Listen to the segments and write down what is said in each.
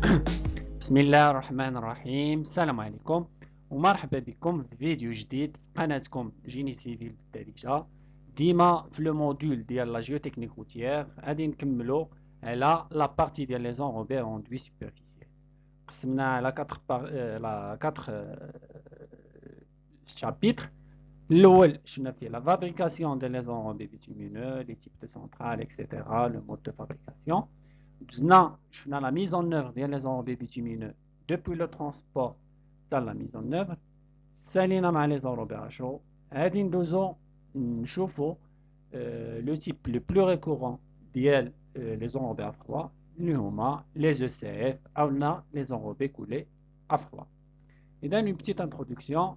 بسم الله الرحمن الرحيم. السلام عليكم ومرحبا بكم في فيديو جديد في قناتكم جيني سيفيل بالدارجة. ديما في لو موديول ديال لا جيوتكنيك روتيير غادي نكملو على لا بارتي ديال لي زونروبير اندوي سوبرفيسيال. قسمنا على 4 شابيتر. الاول شفنا فيه لا فابريكاسيون ديال لي زونروبي بيتومينو، لي تيب دو سنترال اكسيتيرا، لو مود دو فابريكاسيون. شفنا la mise en œuvre ديال les enrobés bitumineux depuis le transport حتى la mise en œuvre. سالينا مع les enrobés à chaud. غادي ندوزو نشوفو لو تيب لو بلو ريكورون ديال les enrobés à froid اللي هما les ECF أو les enrobés coulés à froid. إذا une petite introduction.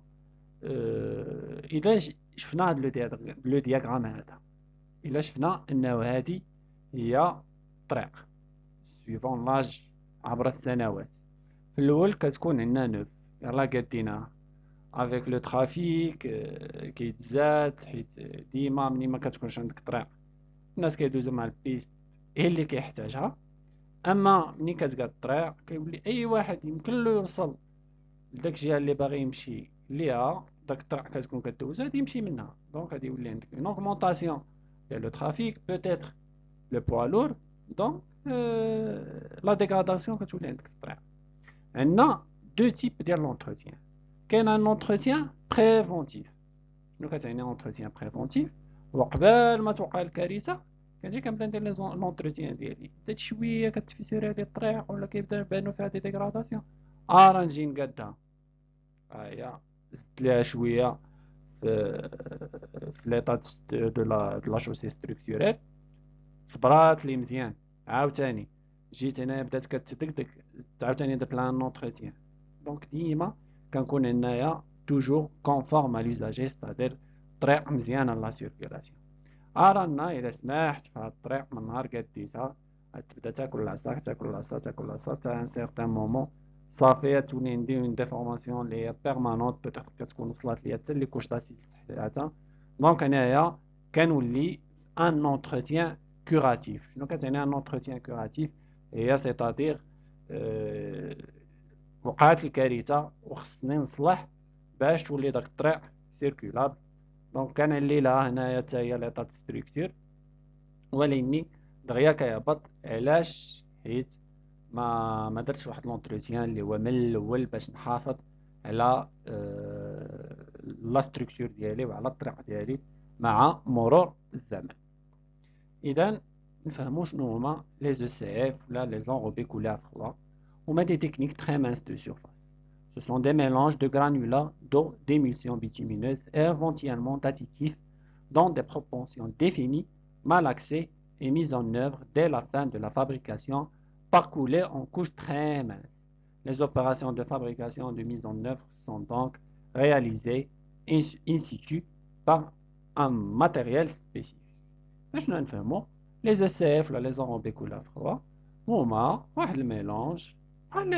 إذا شفنا هاد لو دياغرام هذا، إلا شفنا أنه هادي هي طريق suivant لاج عبر السنوات. في الاول كتكون عندنا نوف يلا قديناها افيك لو ترافيك كيتزاد، حيت ديما ملي ما كتكونش عندك طريق الناس كيدوزو مع البيست هي اللي كيحتاجها. اما ملي كتقاد الطريق كيولي اي واحد يمكن له يوصل لداك الجهه اللي باغي يمشي ليها، داك الطريق كتكون كدوز غادي يمشي منها. دونك غادي يولي عندك اون اوغمونطاسيون ديال لو ترافيك، بوتيتر لو بوا لور. دونك لا ديغراداسيون كتولي عندك في الطريق. عندنا دو تيب ديال لونتروتيان. كاين ان اونتروتيان بريفونتيف. شنو كتعني اونتروتيان بريفونتيف؟ وقبل ما توقع الكارثه كنجي كنبدا ندير لونتروتيان ديالي، بدات شويه كتفسر هذه الطريق ولا كيبدا يبانو فيها دي ديغراداسيون، راه نجي نقادها. هي زدت ليها شويه في ليطا دو لا شوسي ستركتوريل، صبرات لي مزيان، عاوتاني جيت هنا بدات كتدقدق، عاوتاني درت لها ان اونتروتيان. دونك ديما كنكون هنايا توجور كونفورم ا لوزاجي، ستادير طريق مزيانه لا سيركيلاسيون. رانا الا سمحت في هاد الطريق من نهار قديتها تبدا تاكل العصا تاكل العصا تاكل العصا حتى ان سيغتان مومون صافي تولي عندي اون ديفورماسيون اللي هي بيرمانونت، بوتيتر كتكون وصلت ليا حتى لي كوش داسيس تحتها. دونك هنايا كنولي ان اونتروتيان كوراتيف. شنو كتعني ان اونتروتيان كوراتيف؟ هي سيتادير وقعت الكارثه وخصني نصلح باش تولي داك الطريق سيركولابل. دونك كنعلي لها هنايا حتى هي ليطا دو ستركتور، ولكني دغيا كيهبط. علاش؟ حيت ما درتش واحد لونتروتيان اللي هو من الاول باش نحافظ على لا ستركتور ديالي وعلى الطريق ديالي مع مرور الزمن. اذا نفهموا شنو هما لي زو سي اف ولا لي زونروبي كولي ا فخوا. هما دي تكنيك تري مانس دو سيرفاس. Ce sont des mélanges de granulats d'eau d'émulsion bitumineuse et éventuellement d'additifs dans des proportions définies, malaxés et mis en œuvre dès la fin de la fabrication par coulées en couches très minces. Les opérations de fabrication et de mise en œuvre sont donc réalisées in situ par un matériel spécifique. باش نفهموا لي زي سي اف ولا لي زونروبي كولي فخوا هما واحد الميلونج بحال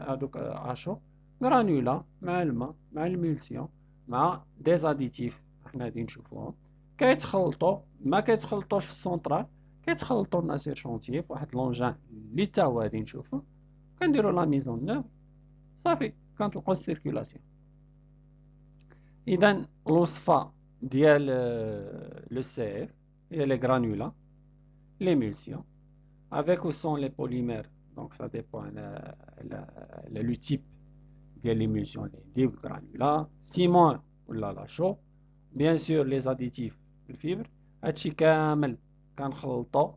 هادوك اشو غرانولا مع الماء مع الميلسيون مع دي زاديتيف حنا غادي نشوفوهم كيتخلطوا. ما كيتخلطوش في السونطرال، كيتخلطوا لنا سير شونتيي في واحد لونجان اللي تا هو غادي نشوفو، كنديروا لا ميزون نوف صافي كنطلقوا السيركولاسيون. اذا الوصفه ديال لو سي اف هي لي غرانولا، l'émulsion, avec ou sans les polymères. Donc ça dépend le type de l'émulsion, les granulats, ciment ou la chaux. Bien sûr les additifs, le fibre. هادشي كامل كنخلطو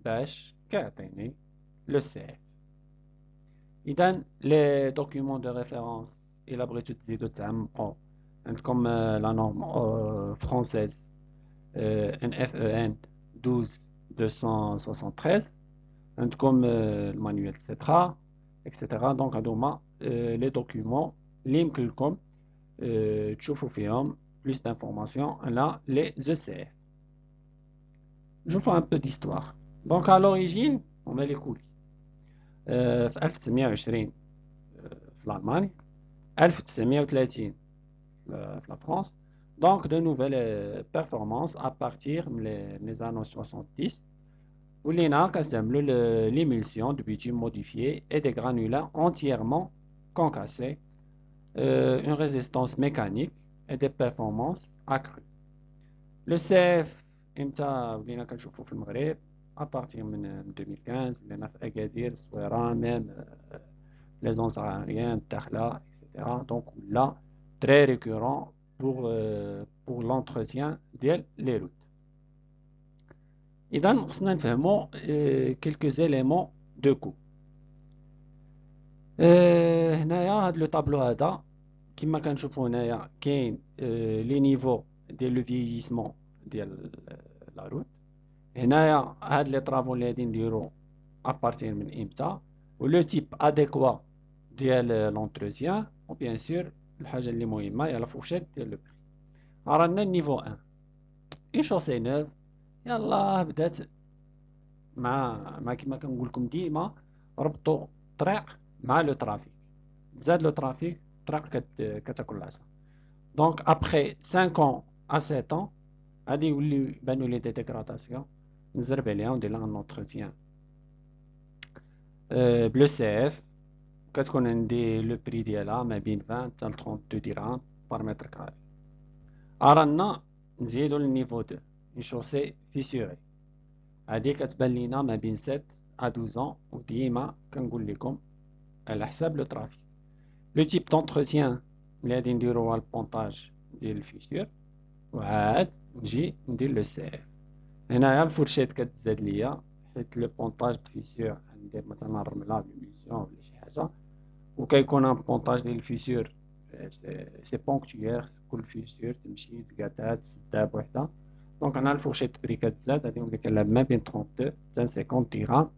باش كيعطيني لو سي اف. اذا لي دوكيومون دو ريفيرونس الى بغيتو تزيدو تعمقوا عندكم لا نورم فرونسيز ان اف او ان 12273. عندكم المانيوال سيترا اكسيتيرا. دونك هادو هما لي دوكيومون اللي يمكن لكم تشوفوا فيهم بلوس دانفورماسيون على لي زو سي اف. نشوفوا ان بو ديستوار. دونك على لوريجين هما لي كولي في 1920 في الالمانيا، 1930 في لا فرنسا. Donc, de nouvelles performances à partir des années 70. ولينا كنستعملو l'émulsion de bitume modifié et des granulats entièrement concassés, une résistance mécanique et des performances accrues. Le CF امتى ولينا كنشوفو في المغرب à partir من 2015 ولينا في أكادير الصويرة ميم les onces aériennes الداخلة etc. donc là très récurrent pour l'entretien ديال les routes. إذا خصنا نفهمو quelques éléments de coût. هنايا هاد لو طابلو هذا كما كنشوفو هنايا كاين لي نيفو ديال لو فييسمون ديال لا روت. هنايا هاد لي طرافو اللي غادي نديرو ابارتير من امتى ولو تيب اديكوا ديال لونتروتيان وبيان سور الحاجه اللي مهمه هي لا فورشيت ديال لو بري. رانا النيفو 1 اون شوسي نوف يلا بدات مع كما كنقول لكم ديما ربطوا الطريق مع لو ترافيك. زاد لو ترافيك الطريق كتاكل العصا. دونك ابخي 5 ans à 7 ans غادي يوليو يبانو لي دي ديغراداسيون نزرب عليها وندير لها ان اونتروتيان بلو سي اف. كتكون عندي لو بري ديالها ما بين 20 حتى 32 درهم بار متر كاري. رانا نزيدو للنيفو 2 اون شوسي فيسوري. هادي كتبان لينا ما بين 7 à 12 ans وديما كنقول لكم على حساب لو ترافيك. لو تيب دونتروتيان اللي غادي نديرو هو البونطاج ديال الفيسور وعاد نجي ندير لو سي اف. هنايا الفورشيت كتزاد ليا حيت لو بونطاج د فيسور ندير مثلا الرمله بليميسيون ولا شي حاجه وكيكون ان بونطاج ديال الفيسور سي بونكتويير كل فيسور تمشي تقاتات سداب وحده. دونك هنا الفورشيت بري كتزاد غادي نولي كنلعب ما بين 32 حتى 50 درهم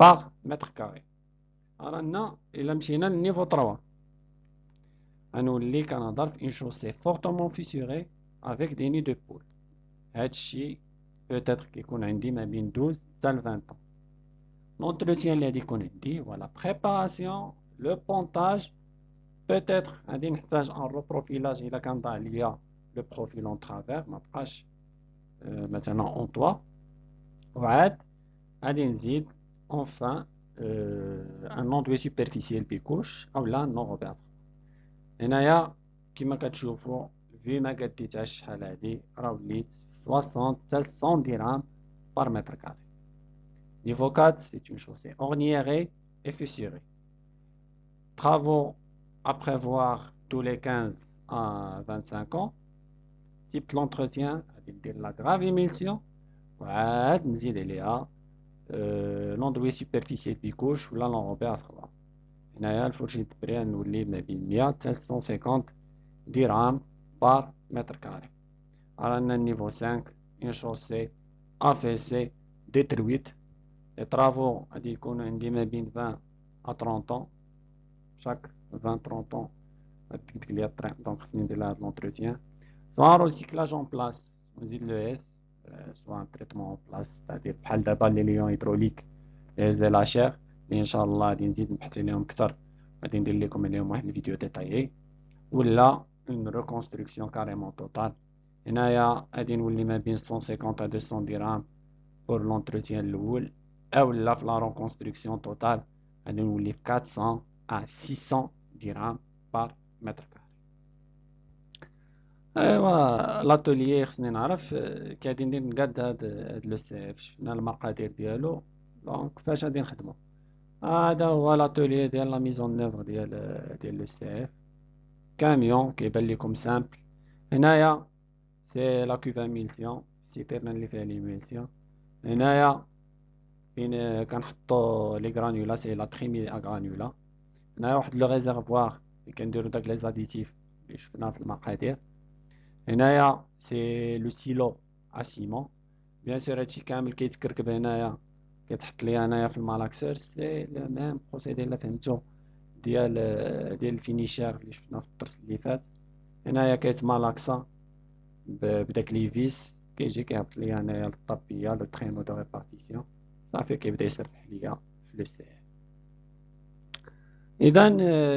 بار متر كاري. رانا الا مشينا للنيفو 3 غنولي كنهضر في اون شوسي فورتومون فيسوري افيك دي ني دو بول. هادشي peut-être كيكون عندي ما بين 12 حتى 20 ans. l'entretien اللي غادي يكون عندي هو لا بريباراسيون لو بونطاج peut-être غادي نحتاج ان روبروفيلاج الا كان ضاع ليا لو بروفيل اون ترافير ما بقاش مثلا اون توا وعاد غادي نزيد enfin ان اندوي سوبرفيسيال بيكوش اولا نو روبير. هنايا كما كتشوفوا في ما قديتهاش شحال هادي راه وليت 60 حتى 100 درهم بار متر كاري. Niveau 4, c'est une chaussée orniérée et fissurée. Travaux à prévoir tous les 15 à 25 ans. Type l'entretien, la grave émulsion. وعاد نزيد عليها l'enduit superficiel بيكوش ولا l'enrobé à froid. هنايا الفرشة بري نولي ما بين 100 حتى 150 درهم بار متر كاري. رانا النيفو 5 une chaussée affaissée détruite. Les travaux غادي يكونوا عندي ما بين 20 à 30 ans. chaque 20-30 ans غتقلق ليا الطريق دونك خصني ندير لها لونتروتيان. سواء ريسيكلاج اون بلاس ونزيد لو اس سواء تريتمون اون بلاس c'est-à-dire بحال دابا لي ليون هيدروليك لي زيلاشير اللي ان شاء الله غادي نزيد نبحث عليهم اكثر غادي ندير لكم عليهم واحد الفيديو ديتايي ولا اون ريكونستركسيون كاريمون توتال. هنايا غادي نولي ما بين 150 à 200 درهم بور لونتروتيان الاول اولا في لا ريكونستركسيون توتال غادي نولي في 400 à 600 درهم بار متر كاري. ايوا لاتوليي خصني نعرف كي غادي ندير نقاد هاد لو سي اف شفنا المقادير ديالو دونك فاش غادي نخدمو. هذا هو لاتوليي ديال لا ميزون نوفر ديال لو سي اف. كاميون كيبان لكم سامبل. هنايا سي لا كوف اميلسيون سيتيرنا اللي فيها ليميلسيون. هنايا فين كنحطو لي غرانولا سي لا تريمي غرانولا. هنايا واحد لو ريزرفوار اللي كنديرو داك لي زاديتيف اللي شفنا في المقادير. هنايا سي لو سيلو ا سيمون. بيان سور هادشي كامل كيتكركب هنايا كيتحط ليا هنايا في المالاكسور سي لو ميم بروسيدي اللي فهمتو ديال الفينيشير اللي شفنا في الدرس اللي فات. هنايا كيتمالاكسا بداك لي فيس كيجي كيهبط ليا هنايا الطابية لو ترينو دو ريبارتيسيون صافي كيبدا يسرح ليا في لو سي. اذا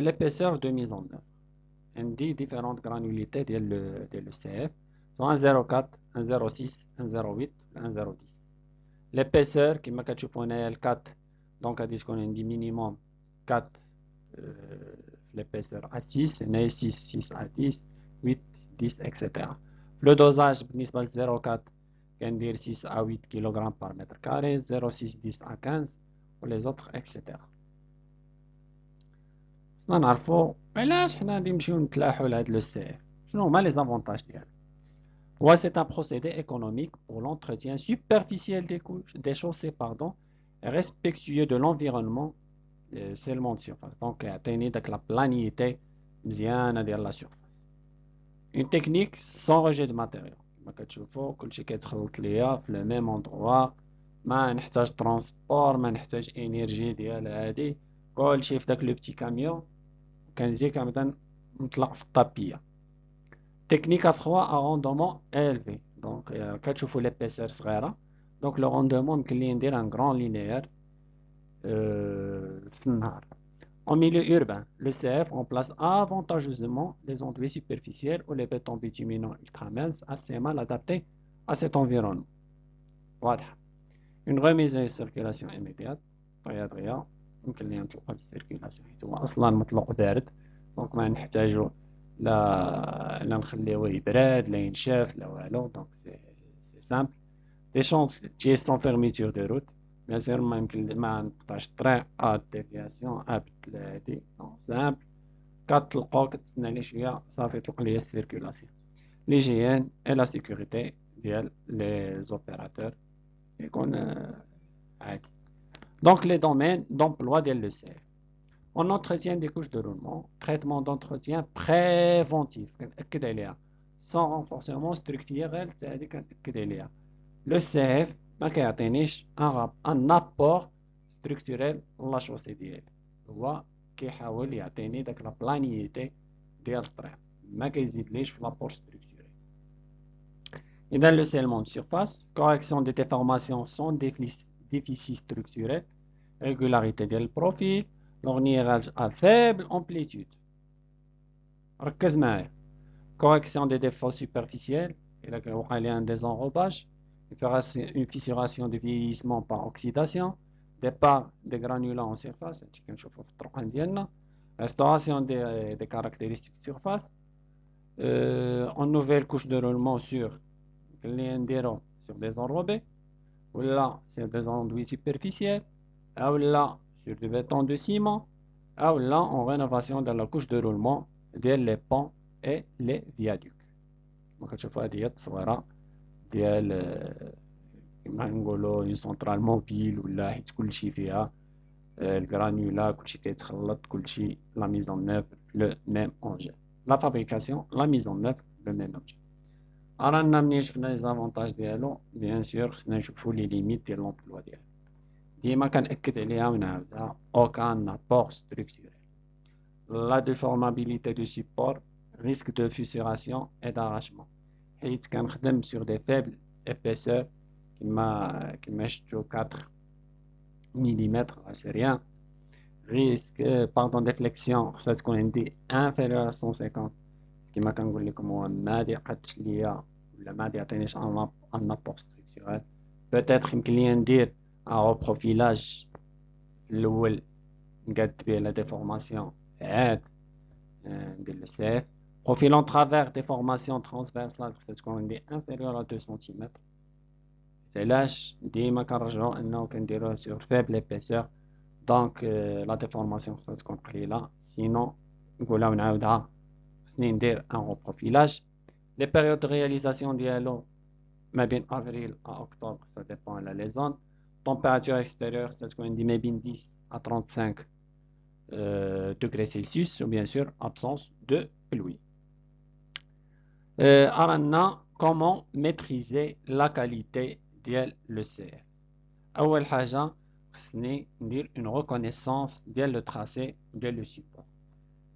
l'épaisseur de mise en œuvre عندي différentes granulités ديال لو سي اف سواء 0.4 1.06 1.08 1.010. l'épaisseur qui m'a caché pour 4, donc à dire qu'on a un minimum 4 l'épaisseur à 6, 6, 6 à 10, 8, 10, etc. Le dosage, بالنسبة 0,4 كان dire 6 à 8 kg par mètre carré, 0,6, 10 à 15, ou les autres, etc. خصنا نعرفو علاش حنا نمشيو نتلاحو لهاد لو سي اف. شنو هما لي زافونتاج ديالو؟ هو c'est un procédé économique pour l'entretien superficiel des chaussées, pardon, respectueux de l'environnement seulement de surface. Donc يعطيني داك لا بلانيتي مزيانه ديال لا surface. Une technique sans rejet de matériaux. كما كتشوفوا كلشي كيتخلط ليا في لو ميم اندروا، ما نحتاج ترونسبور، ما نحتاج انرجي ديال هادي، كلشي في داك لو بتي كاميون كنجي كنبدا نطلق في الطابيه. Technique à froid à rendement élevé. Donc كتشوفوا l'épaisseur صغيره، donc le rendement يمكن لي ندير un grand linéaire في النهار. En milieu urbain, le CF remplace avantageusement les enduits superficiels ou les bétons bitumineux ultraminces assez mal adaptés à cet environnement. Voilà. Une remise en circulation immédiate. طيارة يمكن لي نطلق هاد السيركيلاسيون حيت هو أصلا مطلق بارد، دونك ما نحتاجو لا نخليوه يبرد لا ينشف لا والو، دونك سي سامبل. Des chantiers sans fermeture de route. Bien sûr ما يمكن ما نقطعش الطريق ديفياسيون بدل هادي، سامبل. كتطلقو كتسنى ليه شوية صافي يطلق ليا السيركيلاسيون. ليجيان اي لا سيكوريتي ديال لي زوبيراتور يكون عادي. Donc les domaines d'emploi ديال le CF. On entretient des couches de roulement, traitement d'entretien préventif كنأكد عليها sans renforcement structurel، هذه كنأكد عليها. Le CF ما كيعطينيش ان ابور ستركتوريل لا شوسي ديالي، هو كيحاول يعطيني داك لا بلانيتي ديال الطريق، ما كيزيدليش في لابور ستركتوريل. اذا لو سيلمون دو سيرفاس، كوريكسيون دي ديفورماسيون سون déficit structurel، régularité ديال البروفيل، لورنييراج à faible amplitude. ركز معايا. correction des défauts superficiels، إلا كان وقع لي ان désenrobage، une fissuration de vieillissement par oxydation، départ des granulats en surface، هادشي كنشوفو في الطرقان ديالنا، restauration des caractéristiques de surface، en nouvelle couche de roulement sur اللي نديرو sur des enrobés ولا sur des enduits superficiels، أولا sur du béton de ciment، أولا en rénovation de la couche de roulement ديال les ponts et les viaducs. كما كتشوفوا هادي هي التصويرة ديال كما نقولوا اون سونطرال موبيل، ولا حيت كلشي فيها الغرانولا، كلشي كيتخلط، كلشي لا ميزون نوف لو ميم اونجي، لا فابريكاسيون لا ميزون نوف لو ميم اونجي. رانا منين شفنا لي زافونتاج ديالو، بيان سور خصنا نشوفوا لي ليميت ديال لومبلوا ديالو، ديما كنأكد عليها ونعاودها. aucun apport structurel. La déformabilité du support, risque de fissuration et d'arrachement، حيت كنخدم sur des faibles épaisseurs كما شفتو 4 ملم، سي ريان. risque pardon ديفليكسيون خصها تكون عندي inférieur à 150، كما كنقول لكم هو ما ديقاتش ليا ولا ما ديعطينيش ان ابور ستركتورال. بوتيتر يمكن ليا ندير ان روبروفيلاج الاول نقاد به لا ديفورماسيون، عاد ندير لو سي اف. بروفيل اون ترافير ديفورماسيون ترانسفيرسال خصها تكون عندي inférieur à 2 سنتيمتر. علاش ديما كنرجعو انه كنديروه سور فيبل ايبيسور، دونك لا ديفورماسيون خصها تكون قليله، سينو نقولها ونعاودها خصني ندير ان روبروفيلاج. لي بيريود دو رياليزاسيون ديالو ما بين افريل ا اكتوبر، سا ديبون على لي زون. température extérieure خصها تكون عندي ما بين 10 à 35 degrés Celsius، و bien sûr absence de pluie. أرانا comment maîtriser la qualité ديال لو سي اف. أول حاجة خصني ندير اون ريكونيسونس ديال لو تراسي ديال لو سيبور.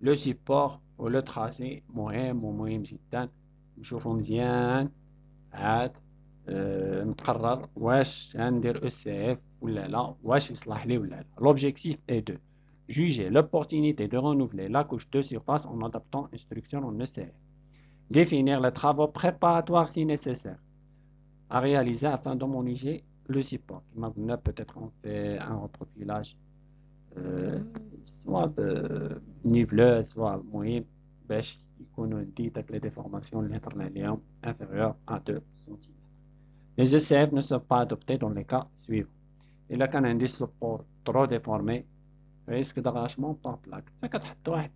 لو سيبور و لو تراسي مهم ومهم جدا، نشوفو مزيان عاد نقرر واش غندير او سي اف ولا لا، واش يصلح لي ولا لا. L'objectif est de juger l'opportunité de renouveler la couche de surface en adaptant une structure en ECF. Définir les travaux préparatoires si nécessaire à réaliser afin d'homologuer le support. Maintenant, peut-être on fait un reprofilage, soit niveleux, soit moyen, باش يكونوا عندي les déformations اللي inférieures à 2 cm. Les ECF ne sont pas adoptés dans les cas suivants. Il a qu'un indice support trop déformé, risque d'arrachement par plaque. فكتحط واحد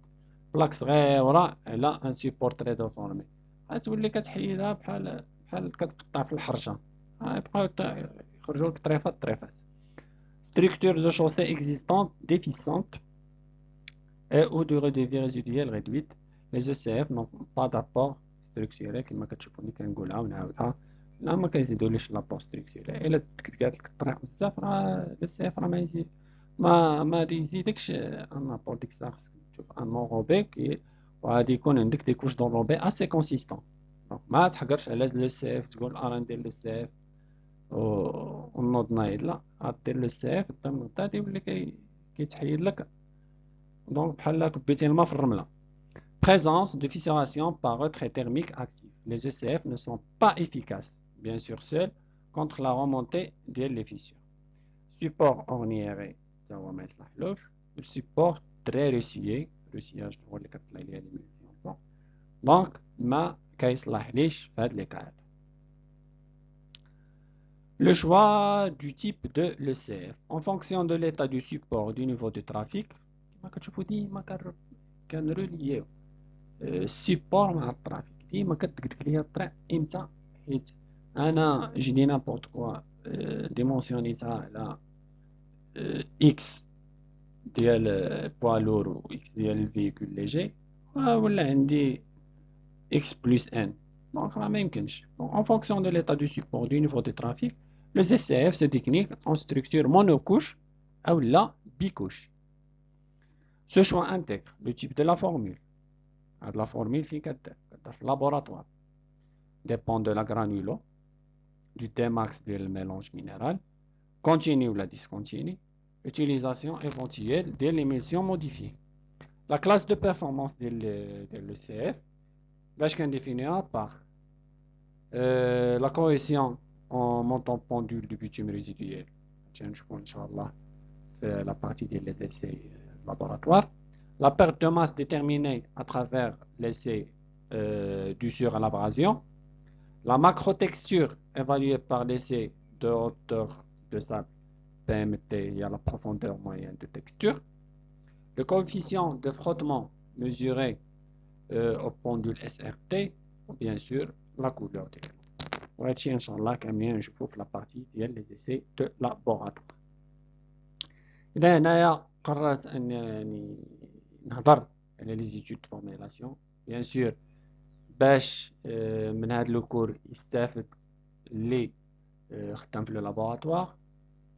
بلاك صغيرة على ان سيبور تري ديفورمي، غتولي كتحيدها بحال كتقطع في الحرشة، غيبقاو يخرجوا لك طريفات. Structure de chaussée existante déficiente et ou durée de vie résiduelle réduite. Les ECF n'ont pas d'apport structurel كما كتشوفوني كنقولها ونعاودها. لا ما كيزيدوليش لابور ستركتورال، الا قالت لك الطريق بزاف راه السيف راه ما يزيد ما يزيدكش ان ابور. ديك الساعه خصك تشوف ان اونروبي وغادي يكون عندك دي كوش دونروبي اسي كونسيستون. دونك ما تحقرش على لو سيف تقول راه ندير لو سيف ونوض نايض، لا غدير لو سيف قدام غادي يولي كيتحيد لك دونك بحال كبيتي الماء في الرمله. Présence de fissuration par retrait thermique actif. Les ECF ne sont pas efficaces, bien sûr seuls, contre la remontée des fissures. Support orniéré, ça va mettre la cloche. Le support très ressuyé, ressuyage pour les l'émission. Donc, ma caisse la liche, fait les cas. Le choix du type de l'ECF. En fonction de l'état du support du niveau de trafic, كان relié السيبور مع الترافيك ديما كتقدك ليا الطريق امتى، حيت انا جي نابورت كوا ديمونسيونيتها على اكس ديال بوالور و اكس ديال الفيكول ليجي، ولا عندي اكس بلس ان، دونك راه ما يمكنش. en fonction de l'état du support du niveau de trafic, le ZCF se décline en structure monocouche ou la bicouche. Ce choix intègre le type de la formule. La formule في laboratoire dépend de la granulo, du Tmax du mélange minéral, continue ou la discontinue, utilisation éventuelle de l'émulsion modifiée. La classe de performance de l'ECF, باش كنديفينيها par la correction en montant pendule du bitume résiduel. Tiens, je pense Inch'Allah la partie des essais laboratoires. La perte de masse déterminée à travers l'essai d'usure à l'abrasion. La macrotexture évaluée par l'essai de hauteur de sable PMT et à la profondeur moyenne de texture. Le coefficient de frottement mesuré au pendule SRT. Ou bien sûr la couleur de l'eau. وهادشي إن شاء الله كاملين نشوفو في لابارتي ديال لي زيسي دو لابوغاتوار. إذا هنايا قررت أنني نهضر على لي زيتود دو فورميلاسيون، بيان سور باش من هاد لو كور يستافد اللي خدام في لو لابوغاتوار،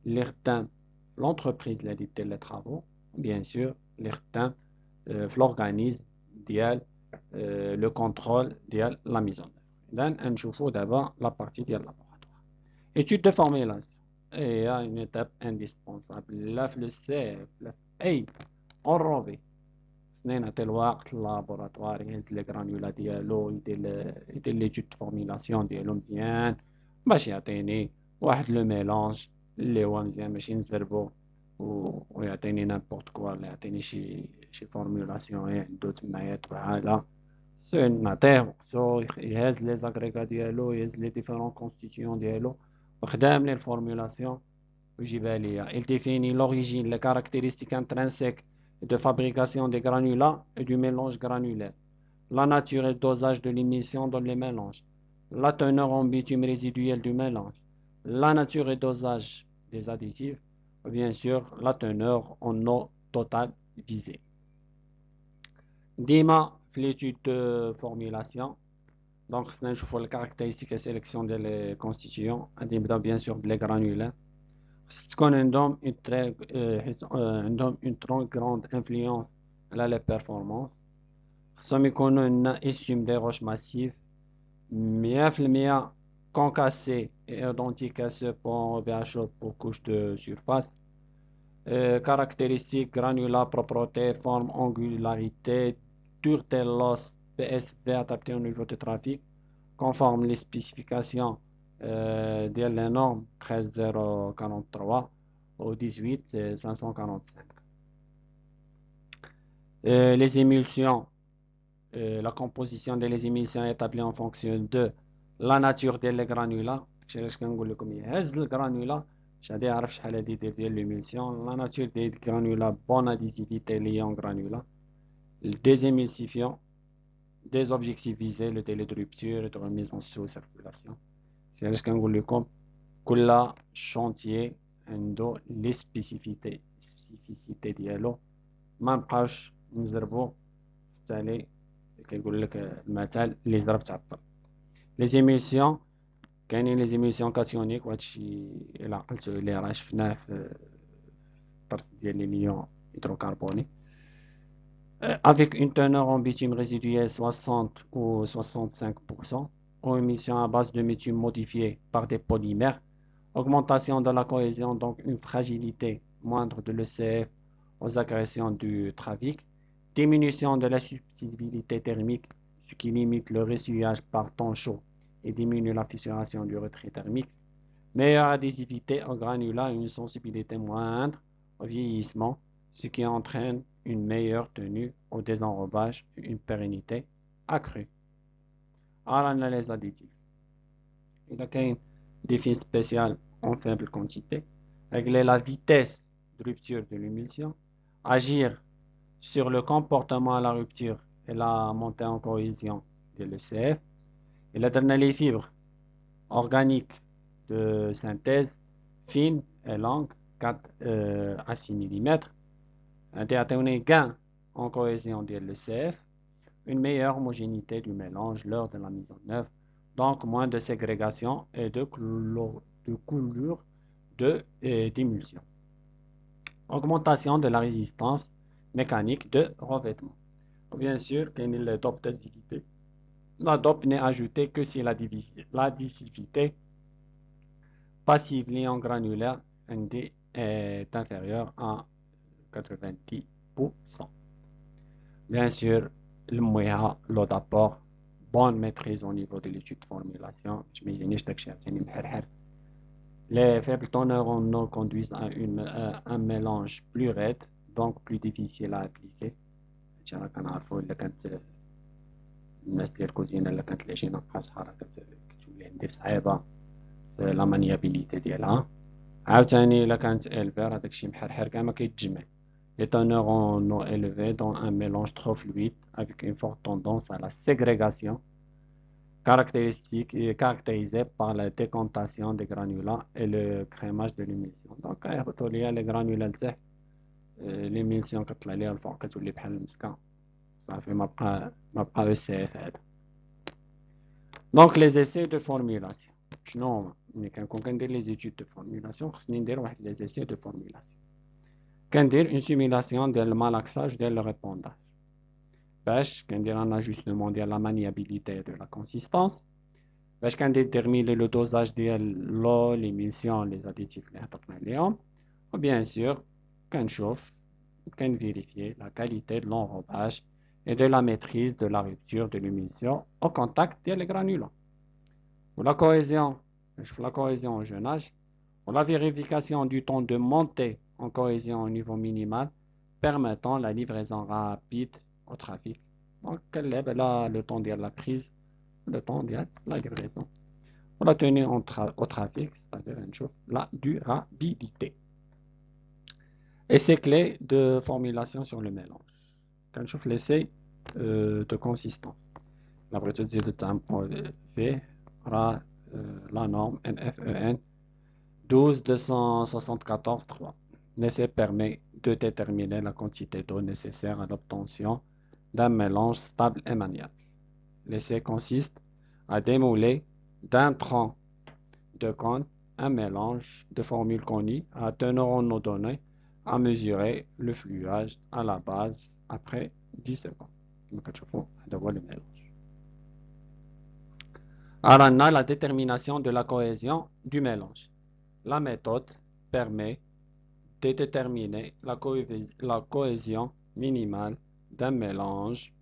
اللي خدام في لونتربريز اللي غادي دير لي طرافو، بيان سور اللي خدام في لورغانيزم ديال لو كونترول ديال لا ميزون. إذا نشوفو دابا لا بارتي ديال لابوغاتوار. étude de formulation هي une étape indispensable لا في لو سيف لا في أي اونروبي. خصنا نعطي الوقت للابوغاتوار يهز لي غرانيولا ديالو، يدير ليتود دو فورميلاسيون ديالو مزيان باش يعطيني واحد لو ميلونج اللي هو مزيان، ماشي نزربو ويعطيني نامبورت كوا، ولا يعطيني شي فورميلاسيون عندو تمايا تبعها. لا، نعطيه وقتو يهز لي زاغريغا ديالو، يهز لي ديفيرون كونستيتيون ديالو وخدام لي الفورميلاسيون ويجيبها ليا. Il définit l'origine, les caractéristiques intrinsèques de fabrication des granulats et du mélange granulaire, la nature et le dosage de l'émission dans les mélanges, la teneur en bitume résiduel du mélange, la nature et dosage des additifs, et bien sûr la teneur en eau totale visée. ديما في l'étude de formulation donc خصنا نشوفو les caractéristiques et sélection des constituants. غادي نبداو bien sûr بلي granulaires. تكون عندهم une très grande influence على les performances. خصهم يكونوا عندنا issues des roches massives 100% concassés et identiques à ceux pour VHO pour couche de surface. Caractéristiques granulat, propreté, forme, angularité, dureté de l'os, PSV adapté au niveau de trafic, conforme les spécifications ديال les normes 13043 au 18545. Les émulsions, la composition des émulsions est établie en fonction de la nature des granulats. علاش كنقول لكم يهز الجرانولا باش غادي يعرف شحال هادي ديال l'émulsion. La nature des granulats, bonne adhésivité liée en granulats, des émulsifiants, des objectifs visés, le délai de rupture et de remise en sous-circulation. علاش كنقول لكم كل شونتيي عنده لي سبيسيفيتي ديالو، ما نبقاوش نزربو في التالي كيقول لك المثال اللي زرب تعطل. لي زيميسيون كاينين لي زيميسيون كاتيونيك، وهادشي الى عقلتو اللي راه شفناه في الدرس ديال لي ليون هيدروكربوني. Avec une teneur en bitume résiduelle 60 ou 65%, ou émission à base de bitume modifié par des polymères, augmentation de la cohésion, donc une fragilité moindre de l'ECF aux agressions du trafic, diminution de la susceptibilité thermique, ce qui limite le ressuyage par temps chaud et diminue la fissuration du retrait thermique, meilleure adhésivité au granulat et une sensibilité moindre au vieillissement, ce qui entraîne une meilleure tenue au désenrobage et une pérennité accrue. À l'analyse additive, il y a une défi spéciale en faible quantité, régler la vitesse de rupture de l'émulsion, agir sur le comportement à la rupture et la montée en cohésion de l'ECF, et la les fibres organiques de synthèse fines et longues 4 à 6 mm, un gain en cohésion de l'ECF, une meilleure homogénéité du mélange lors de la mise en œuvre, donc moins de ségrégation et de coulure d'émulsion. Augmentation de la résistance mécanique de revêtement. Bien sûr, il y a le dopes d'adhésivité. La dope n'est ajoutée que si l'adhésivité passive liant granulaire est inférieure à 90%. Bien sûr, le MOIA, l'eau d'apport, bonne maîtrise au niveau de l'étude de formulation. Je m'imagine que les faibles teneurs en eau conduisent à un mélange plus raide, donc plus difficile à appliquer. الناس ديال الكوزينه اللي كانت العجينه ناقصها راه كتولي عندي صعيبه في لا مانيابيليتي ديالها. عاوتاني الا كانت الفير هداكشي محرحر كاع ما كيتجمع. Les teneurs en eau élevée dans un mélange trop fluide avec une forte tendance à la ségrégation, caractérisée par la décantation des granulats et le crémage de l'émulsion. Donc كيهبطوا ليا لي granulats لتحت، l'émulsion كطلع ليا الفوق كتولي بحال المسكه صافي ما بقى السيف هذا. دونك لي زيسي دو فورميلاسيون شنو هما؟ ملي كنكون كندير لي زيتود دو فورميلاسيون خصني ندير واحد لي زيسي دو فورميلاسيون. كندير اون سيميلاسيون ديال المالاكساج ديال لو ريبونداج باش كندير ان اجوستمون ديال لا مانيابيليتي دو لا كونسيستانس، باش كنديتيرميني لو دوزاج ديال لو ليميسيون لي زاديتيف اللي هبطنا عليهم، و بيان سور كنشوف كنفيريفيي لا كاليتي دو لونروباج et de la maîtrise de la rupture de l'émulsion au contact des granulats. Pour la cohésion au jeune âge, pour la vérification du temps de montée en cohésion au niveau minimal, permettant la livraison rapide au trafic. Donc, le temps de la prise, le temps de la livraison. Pour la tenue au trafic, c'est-à-dire la durabilité. Et ces clés de formulation sur le mélange. كنشوف l'essai de consistance. La protéine de temps V rah la norme NFEN 12274-3. L'essai permet de déterminer la quantité d'eau nécessaire à l'obtention d'un mélange stable et maniable. L'essai consiste à démouler d'un tronc de cône un mélange de formules connues à teneur en eau donnée, à mesurer le fluage à la base après 10 secondes. Alors, on a la détermination de la cohésion du mélange. La méthode permet de déterminer la cohésion minimale d'un mélange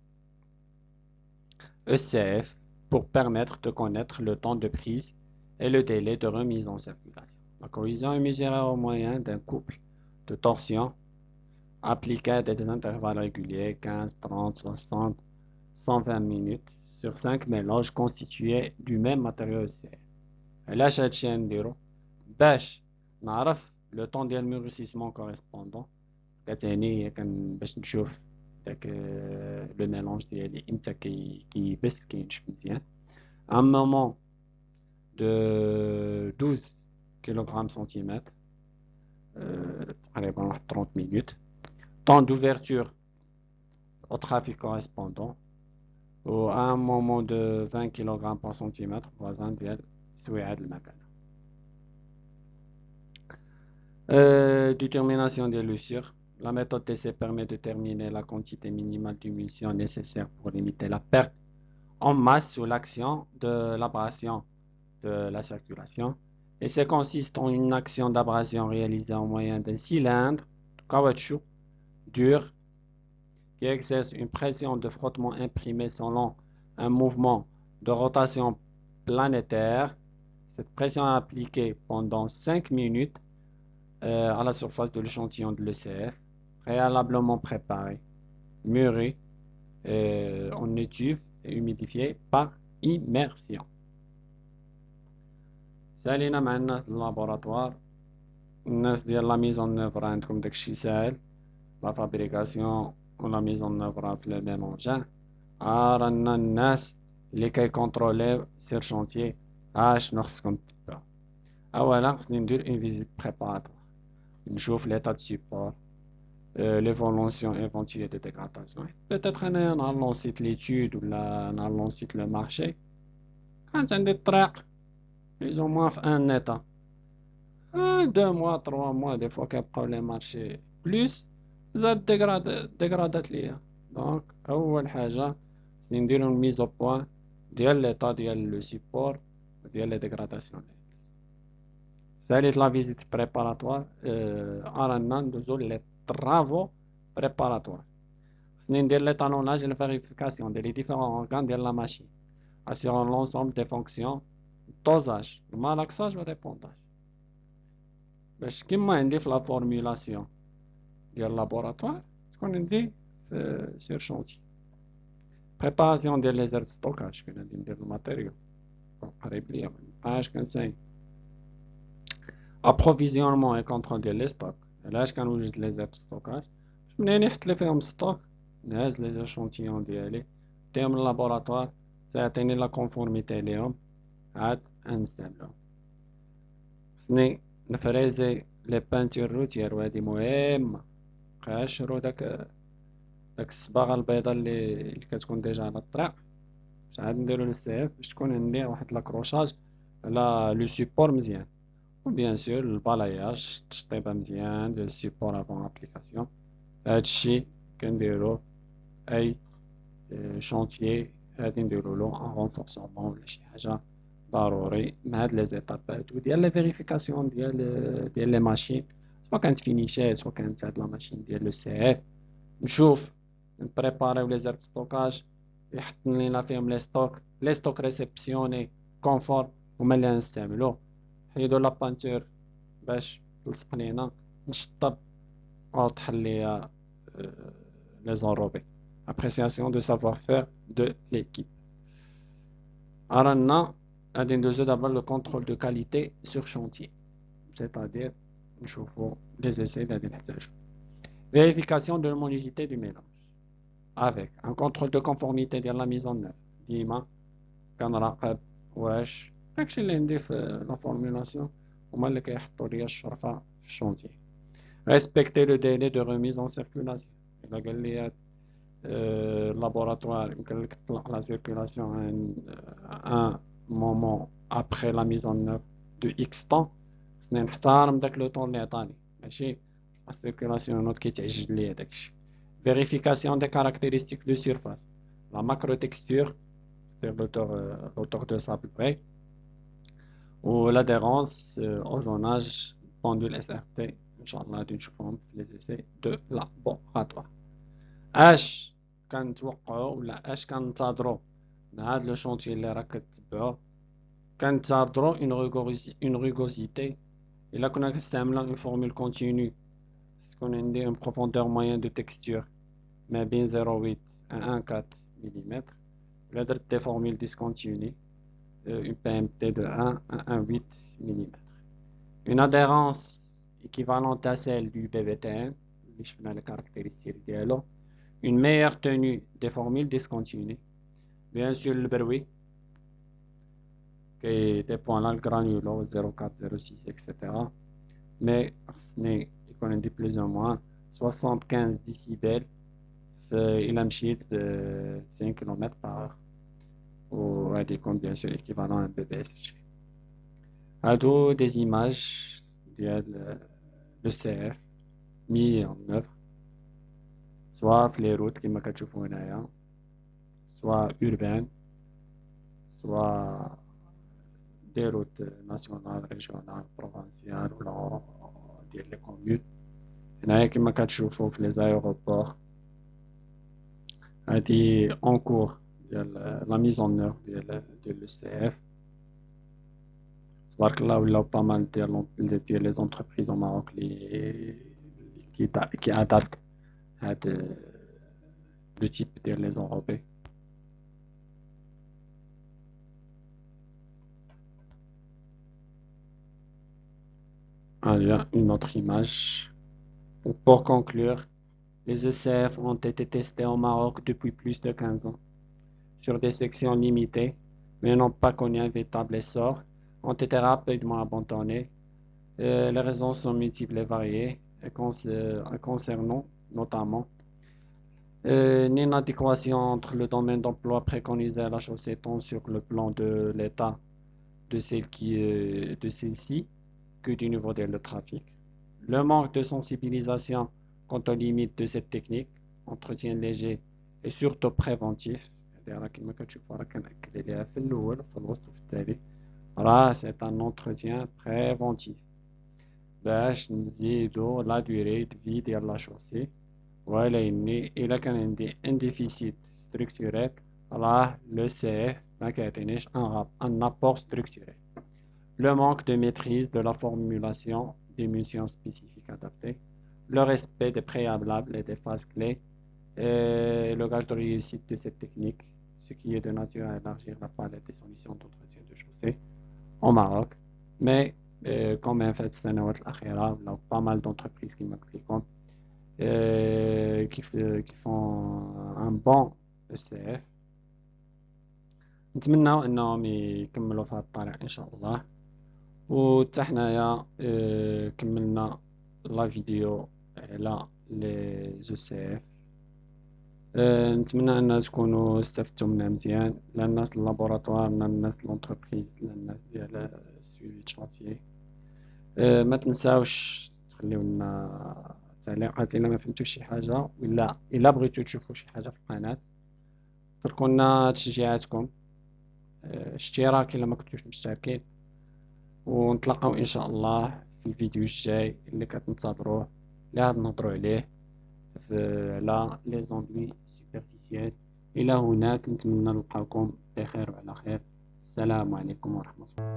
ECF pour permettre de connaître le temps de prise et le délai de remise en circulation. La cohésion est mesurée au moyen d'un couple de torsion appliqué à des intervalles réguliers, 15, 30, 60, 120 minutes, sur 5 mélanges constitués du même matériau SCF. علاش هادشي نديرو باش نعرف لو طون ديال الموريسيسمون كوريسبوندون كتعني باش نشوف داك لو ميلونج ديالي امتى كيبس كينشف مزيان ان مومون دو 12 كيلوغرام سنتيمتر تقريبا واحد 30 minutes temps d'ouverture au trafic correspondant ou à un moment de 20 kg par centimètre voisin ديال سويعة المكانة. Détermination de l'usure. La méthode TC permet de déterminer la quantité minimale d'émulsion nécessaire pour limiter la perte en masse sous l'action de l'abrasion de la circulation. Et ça consiste en une action d'abrasion réalisée au moyen d'un cylindre de caoutchouc dur qui exerce une pression de frottement imprimée selon un mouvement de rotation planétaire. Cette pression est appliquée pendant 5 minutes à la surface de l'échantillon de l'ECF, préalablement préparé, mûri en étuve et humidifié par immersion. سالينا مع الناس اللابوراتوار الناس ديال لا ميزون اوفر عندكم داكشي ساهل لا فابريكاسيون ولا ميزون اوفر في لو ميلونجان رانا الناس اللي كيكونتروليو سير شونتيي شنو خصكم تبعو اولا خصني ندير اون فيزيت بريباراتوار نشوف ليطا دو سيبور l'évolution éventuelle de dégradation. Peut-être أنا نهار لونسيت ليتود ولا نهار لونسيت لو مارشي كانت عندي الطريق plus ou moins في ان état 2 mois 3 mois des fois كيبقاو لي مارشي بلوس زاد ديغرادات ليا دونك أول حاجة نديرو ميزو بوان ديال ليطا ديال لو سيبور ديال لي ديغراداسيون ساليت لا فيزيت بريباراتوار رانا ندوزو لي travaux préparatoires. خصني ندير l'étalonnage et la vérification des différents organes de la machine, assurant l'ensemble des fonctions, dosage, le malaxage et répondage. باش كيما عندي في لا فورمولاسيون ديال اللابوراتوار تكون عندي سير شونتي. بريباراسيون ديال لي زير ستوكاج كي غادي ندير الماتيريال قريب ليا مابقاش كنساين. ابروفيزيونمون اي كونترول ديال لي ستوك علاش كنوجد لي زير ستوكاج منين يحط لي فيهم ستوك نهز لي زاشونتيون ديالي ديهم اللابوراتوار تعطيني لا كونفورميتي ليهم عاد انستعملهم. خصني نفريزي لي بانتور روتيير وهادي مهمة مبقاش نشرو داك الصباغة البيضاء اللي كتكون ديجا على الطريق باش عاد نديرو للسي اف باش تكون عندي واحد لاكروشاج على لو سيبور مزيان. وبيان سور البالاياج تشطيبه مزيان ديال السيبور افون ابليكاسيون هادشي كنديرو اي شونتيي غادي نديرولو ان رونفورسمون ولا شي حاجه ضروري مع هاد لي زيتاب هادو ديال لي فيريفيكاسيون ديال لي ماشين سوا كانت فينيشي سوا كانت هاد لا ماشين ديال لو سي اف نشوف نبريباريو لي زير ستوكاج يحط لينا فيهم لي ستوك ريسبسيوني كونفور هما اللي غنستعملو حيدو لا بانتور باش تلصق لينا نشطب او طحل ليا لي زونروبي appréciation de savoir-faire de l'équipe. رانا غادي ندوزو دابا لو كونترول دو كاليتي سور شونتيي c'est-à-dire نشوفو لي زيساي اللي غادي نحتاجو. vérification de l'homogénéité du mélange avec un contrôle de conformité ديال لا ميزون نوف ديما كنراقب واش داكشي اللي عندي في لا فورمولاسيون هما اللي كيحطوا ليا الشرفه في الشونتي. respecter le délai de remise en circulation الا قال لي laboratoire يمكن لك تطلق لا سيركولاسيون ان مومون ابري لا ميز اون نوف دو اكس طون خصني نحترم داك لو طون اللي عطاني ماشي لا سيركولاسيون نوض كيتعجل ليا داكشي. vérification des caractéristiques de surface la macrotexture c'est l'auteur de sable vrai ou l'adhérence au zonage pendule SRT inchallah غادي نشوفهم في لي essais de laboratoire. اش كنتوقعوا ولا اش كننتظروا مع هاد لو شونتي اللي راك كتبعوه كنتعرضوا une rugosité إلا كنا كنستعملوا une formule continue تكون عندي une profondeur moyenne de texture ما بين 0.8 à 1.4 mm ولا درت des formules discontinues une PMT de 1 à 1.8 mm. Une adhérence équivalente à celle du BBTN, les caractéristiques ديالو, une meilleure tenue des formules discontinues, bien sûr le bruit, qui dépend de le granulo 0,4, 0,6, etc. Mais il connaît plus ou moins 75 décibels il a de 5 km par heure. Ou bien sûr équivalent à un BBSG. هادو des images ديال le CF mis en œuvre soit في les routes كما كتشوفوا هنايا soit urbaines soit des routes nationales régionales provinciales ولا ديال les communes هنايا كما كتشوفوا في les aéroports هادي en cours ديال la mise en œuvre ديال le CF تبارك الله ولاو pas mal ديال les entreprises au Maroc qui adaptent le type ديال les enrobés. Allez, une autre image. Pour conclure, les ECF ont été testés au Maroc depuis plus de 15 ans, sur des sections limitées, mais n'ont pas connu un véritable essor, ont été rapidement abandonnés. Les raisons sont multiples et variées, concernant notamment une inadéquation entre le domaine d'emploi préconisé à la chaussée tant sur le plan de l'état de celle-ci que du niveau de le trafic. Le manque de sensibilisation quant aux limites de cette technique, entretien léger et surtout préventif. C'est un entretien préventif. باش نزيدو la durée de vie ديال la chaussée ولا إني إلا كان عندي un déficit structurel راه le CF ما كيعطينيش un apport structurel. Le manque de maîtrise de la formulation des munitions spécifiques adaptées, le respect des préalables et des phases clés, et le gage de réussite de cette technique, ce qui est de nature à élargir la palette des solutions d'entretien de chaussée au Maroc. Mais comme en fait السنوات الأخيرة ولاو pas mal d'entreprises qui font un bon ECF. نتمنى انهم يكملوا في هذا الطريق ان شاء الله. وحتى حنايا كملنا لا فيديو على لي جو سي اف. نتمنى ان تكونوا استفدتوا منها مزيان، لا الناس اللابوراتوار لا الناس لونتربريز لا الناس ديال السويفي شانتيي. ما تنساوش تخليو لنا تعليقات الا ما فهمتوش شي حاجه، ولا الا بغيتو تشوفوا شي حاجه في القناه تركوا لنا تشجيعاتكم، اشتراك الا ما كنتوش مشتركين، ونتلاقاو ان شاء الله في الفيديو الجاي اللي كتنتظروه اللي غادي نهضروا عليه على لي زوندوي سوبرفيسيال. الى هناك نتمنى نلقاكم بخير وعلى خير. السلام عليكم ورحمه الله.